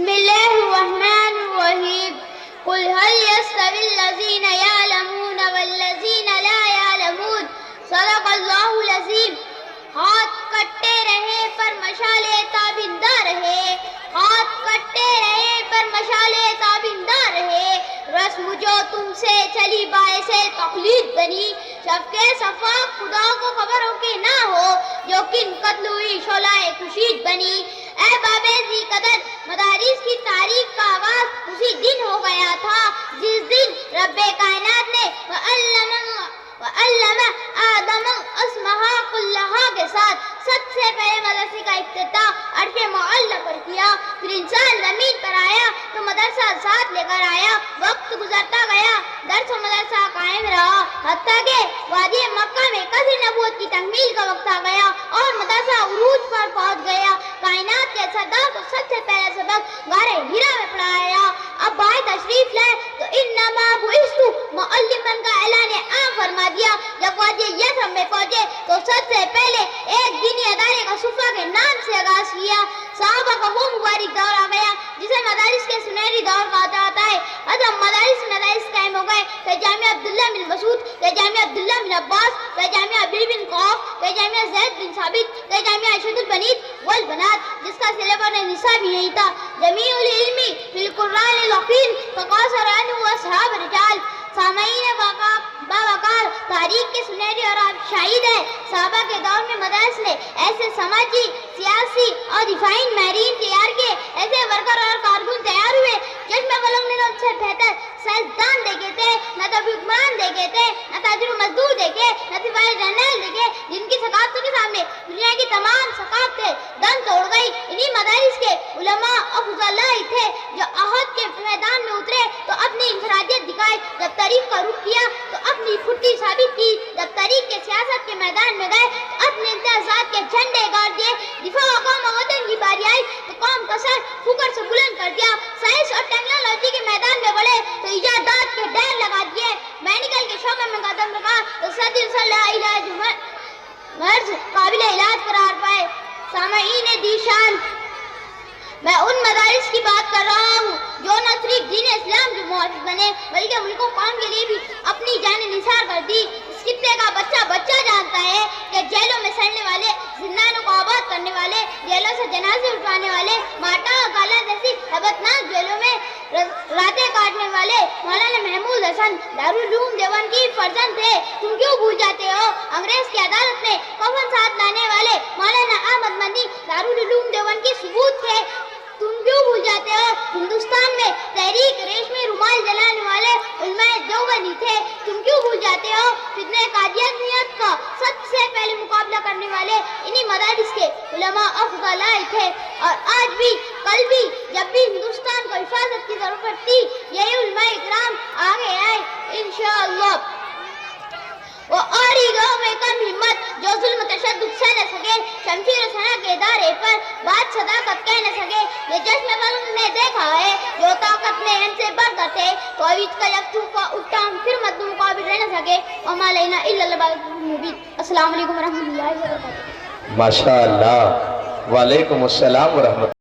بسم اللہ الرحمن الرحیم قل هل يستوي الذين يعلمون والذين لا يعلمون صدق اللہ العظیم. ہاتھ کٹتے رہے پر مشالے تابندہ رہے، ہاتھ کٹتے رہے پر مشالے تابندہ رہے، رسم جو تم سے چلی باعث تقلید بنی، شب کے صفا خدا کو خبر ہو کہ نہ ہو جو کن قتل ہوئی شعلہ کشید بنی. اے بابے ذی قدر، مدارس کی تاریخ کا آغاز اسی دن ہو گیا تھا جس دن رب کائنات نے وَعَلَّمَ آدَمَ الْأَسْمَاءَ كُلَّهَا کے ساتھ سب سے پہلے مدرسے کا افتتاح عرش معلی پر کیا. پھر انسان زمین پر آیا تو مدرسہ ساتھ لے کر آیا. وقت گزرتا گیا، درس و مدرسہ قائم رہا، حتیٰ کہ وادی مکہ میں قصر نبوت کی تکمیل کا وقت آ گیا اور مدرسہ عروج پر پہنچ گیا. کائنات کے سردار کو سب سے پہلا سبق غار ہرا میں پڑھایا. اب بھائی تشریف لائے تو انما بعثت معلما کا اعلان عام فرما دیا. جب وادی یثرب میں پہنچے تو سب سے پہلے ایک دینی ادارے کا صفا کے نام سے آغاز کیا. صحابہ کا وہ مبارک دور آ گیا جسے مدارس کے سنہری دور کہا جاتا ہے. اب مدارس قائم ہو گئے. کہ جامعہ عبداللہ بن مسعود، کہ جامعہ عبداللہ بن عباس، کہ جامعہ ابی بن قوف، کہ جامعہ زید بن ثابت، کہ جامعہ ارشد البنات والبنات جس کا سلیبس نصاب ہی نہیں تھا. جمیع العلم فی القرآن الحکیم فقاصر عنہ اصحاب رجال. سامعین باوقار تاریخ کے سنہری اور آپ شاہد ہیں صحابہ کے دور میں مدارس نے ایسے سماجی، سیاسی اور دفاعی ماہرین تیار کیے، ایسے ورکر اور کارکن تیار ہوئے. چشم فلک نے ان سے بہتر سائنسدان دیکھے تھے، نہ طبی حکمران دیکھے تھے، نہ تاجر مزدور دیکھے، نہ سپاہی جرنیل دیکھے، جن کی ثقافتوں کے سامنے دنیا کی تمام ثقافتیں دم توڑ گئی. انہی مدارس کے علماء اور فضلاء تھے جو احد کے میدان میں اترے تو اپنی انفرادیت دکھائی، جب تاریخ کا رخ کیا تو اپنی پھٹی ثابت کی، جب تاریخ کے سیاست کے میدان میں گئے تو اپنے امتیازات کے جھنڈے گاڑ دیے. دفاع و قوم و وطن کی باری آئی تو قوم کا سر فکر سے بلند کر دیا. سائنس اور ٹیکنالوجی کے میدان میں بڑھے تو ایجادات کے ڈیر لگا دیے. میڈیکل کے شعبے میں قدم رکھا تو صدر صلاح علاج مرض قابل علاج قرار پائے. سامعین دیشان، میں ان مدارس کی بات کر رہا ہوں جو نہ صرف دین اسلام کے محافظ بنے بلکہ ملک و قوم کے لیے بھی اپنی جان نثار کر دی. اس خطے کا بچہ جانتا ہے کہ جیلوں میں سڑنے والے، زندانوں کو آباد کرنے والے، جیلوں سے جنازے اٹھانے والے، ماٹا اور گالا جیسی ہیبتناک جیلوں میں راتیں کاٹنے والے مولانا محمود حسن دارالعلوم دیوبند کی فرزند تھے. تم کیوں بھول جاتے ہو؟ انگریز کی عدالت میں کفن ساتھ لانے والے مولانا احمد مدنی دارالعلوم دیوبند کی ثبوت تھے. تم کیوں بھول جاتے ہو؟ ہندوستان میں تحریک ریشمی رومال جلانے والے علماء دیوبندی تھے. تم کیوں بھول جاتے ہو؟ فتنہ قادیانیت کا سب سے پہلے مقابلہ کرنے والے انہی مدارس کے علماء اور فضلاء تھے. اور آج بھی، کل بھی، جب بھی ہندوستان کو حفاظت کی ضرورت تھی یہی علماء اکرام آگے آئے انشاءاللہ. وہ آری گاؤں میں کم ہمت جو ظلم تشدد سہ نہ سکے، شمشیر و سنا کے ادارے پر بات صداقت کہہ نہ سکے. یہ چشم فلک نے دیکھا ہے جو طاقت میں ان سے بڑھ کر تھے توحید کا یکسو کا اٹھام پھر مد مقابل رہ نہ سکے. وما علینا الا البلاغ المبین. السلام علیکم ورحمۃ اللہ وبرکاتہ. ماشاء اللہ، وعلیکم السلام ورحمۃ